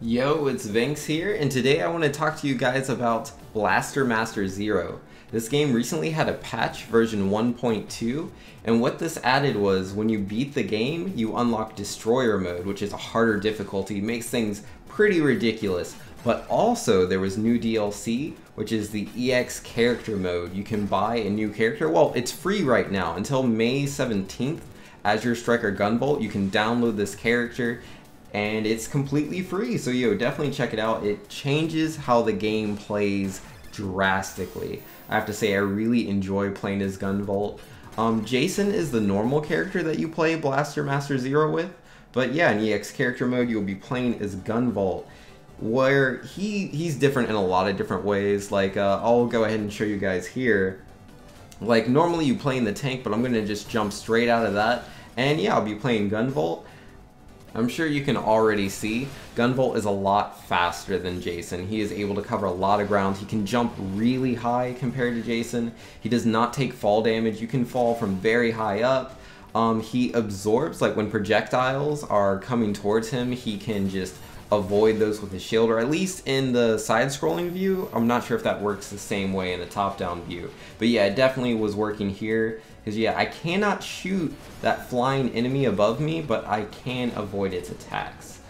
Yo, it's Vinx here, and today I want to talk to you guys about Blaster Master Zero. This game recently had a patch, version 1.2, and what this added was when you beat the game, you unlock Destroyer mode, which is a harder difficulty, makes things pretty ridiculous. But also, there was new DLC, which is the EX character mode. You can buy a new character. Well, it's free right now until May 17th. Azure Striker Gunvolt, you can download this character and it's completely free, so yo, definitely check it out. It changes how the game plays drastically. I have to say I really enjoy playing as Gunvolt. Jason is the normal character that you play Blaster Master Zero with, but yeah, in EX character mode you'll be playing as Gunvolt, where he's different in a lot of different ways. Like I'll go ahead and show you guys here. Like normally you play in the tank, but I'm gonna just jump straight out of that, and yeah, I'll be playing Gunvolt. I'm sure you can already see Gunvolt is a lot faster than Jason. He is able to cover a lot of ground. He can jump really high compared to Jason. He does not take fall damage. You can fall from very high up. He absorbs, like when projectiles are coming towards him, he can just avoid those with his shield, or at least in the side-scrolling view. I'm not sure if that works the same way in the top-down view. But yeah, it definitely was working here. Because yeah, I cannot shoot that flying enemy above me, but I can avoid its attacks.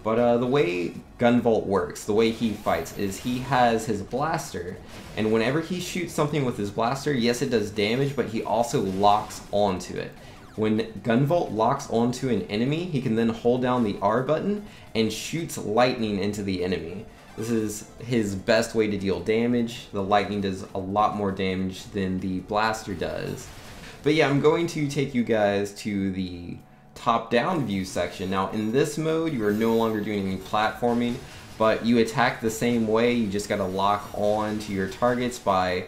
But the way Gunvolt works, the way he fights, is he has his blaster, and whenever he shoots something with his blaster, yes, it does damage, but he also locks onto it. When Gunvolt locks onto an enemy, he can then hold down the R button and shoots lightning into the enemy. This is his best way to deal damage. The lightning does a lot more damage than the blaster does. But yeah, I'm going to take you guys to the top-down view section. Now, in this mode, you are no longer doing any platforming, but you attack the same way. You just gotta lock on to your targets by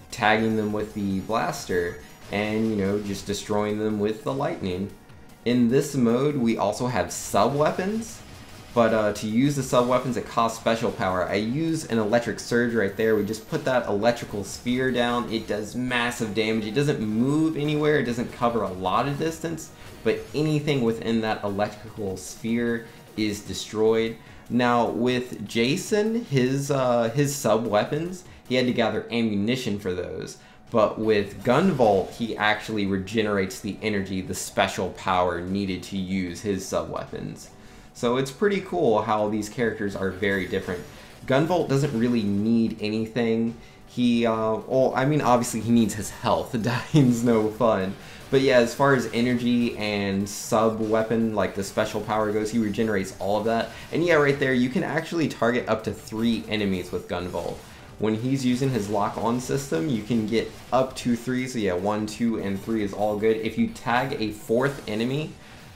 tagging them with the blaster and, you know, just destroying them with the lightning. In this mode, we also have sub-weapons. But to use the sub-weapons, it costs special power. I use an electric surge right there. We just put that electrical sphere down. It does massive damage. It doesn't move anywhere. It doesn't cover a lot of distance. But anything within that electrical sphere is destroyed. Now, with Jason, his sub-weapons, he had to gather ammunition for those. But with Gunvolt, he actually regenerates the energy, the special power needed to use his sub-weapons. So it's pretty cool how these characters are very different. Gunvolt doesn't really need anything. Well, I mean, obviously he needs his health. Dying's no fun. But yeah, as far as energy and sub-weapon, like the special power goes, he regenerates all of that. And yeah, right there, you can actually target up to 3 enemies with Gunvolt. When he's using his lock-on system, you can get up to 3. So yeah, 1, 2, and 3 is all good. If you tag a 4th enemy,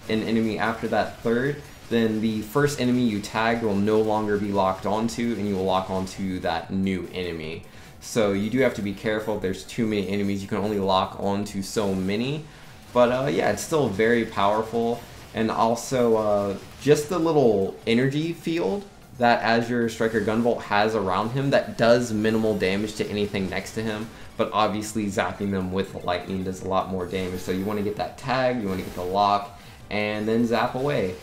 an enemy after that 3rd, then the first enemy you tagged will no longer be locked onto, and you will lock onto that new enemy. So you do have to be careful. If there's too many enemies, you can only lock onto so many. But yeah, it's still very powerful. And also, just the little energy field that Azure Striker Gunvolt has around him that does minimal damage to anything next to him. But obviously, zapping them with lightning does a lot more damage. So you want to get that tag, you want to get the lock, and then zap away.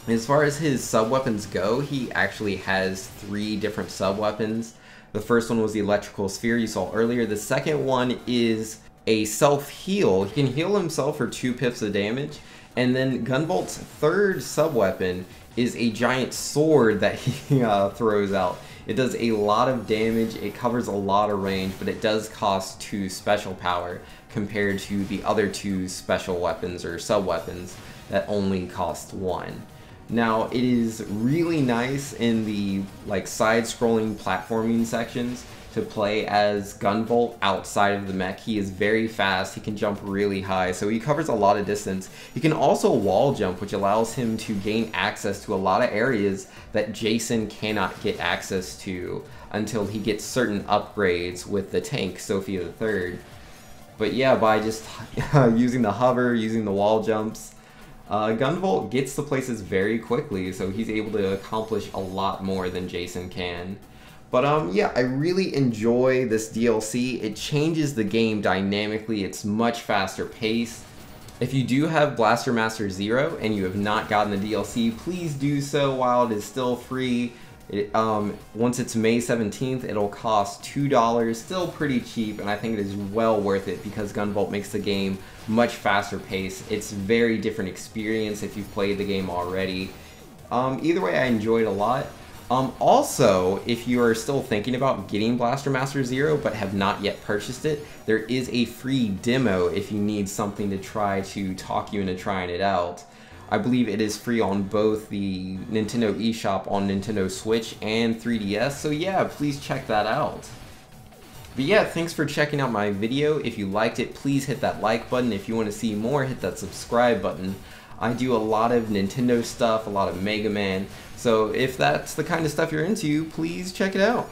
As far as his sub-weapons go, he actually has 3 different sub-weapons. The first one was the electrical sphere you saw earlier. The second one is a self-heal. He can heal himself for 2 pips of damage. And then Gunvolt's 3rd sub-weapon is a giant sword that he throws out. It does a lot of damage, it covers a lot of range, but it does cost 2 special power compared to the other 2 special weapons or sub-weapons that only cost 1. Now, it is really nice in the like side-scrolling platforming sections to play as Gunvolt outside of the mech. He is very fast, he can jump really high, so he covers a lot of distance. He can also wall jump, which allows him to gain access to a lot of areas that Jason cannot get access to until he gets certain upgrades with the tank, Sophia III. But yeah, by just using the hover, using the wall jumps, Gunvolt gets to places very quickly, so he's able to accomplish a lot more than Jason can. But yeah, I really enjoy this DLC. It changes the game dynamically. It's much faster paced. If you do have Blaster Master Zero and you have not gotten the DLC, please do so while it is still free. Once it's May 17th, it'll cost $2, still pretty cheap, and I think it is well worth it because Gunvolt makes the game much faster paced. It's a very different experience if you've played the game already. Either way, I enjoyed a lot. Also, if you are still thinking about getting Blaster Master Zero but have not yet purchased it, there is a free demo if you need something to try to talk you into trying it out. I believe it is free on both the Nintendo eShop on Nintendo Switch and 3DS, so yeah, please check that out. But yeah, thanks for checking out my video. If you liked it, please hit that like button. If you want to see more, hit that subscribe button. I do a lot of Nintendo stuff, a lot of Mega Man, so if that's the kind of stuff you're into, please check it out.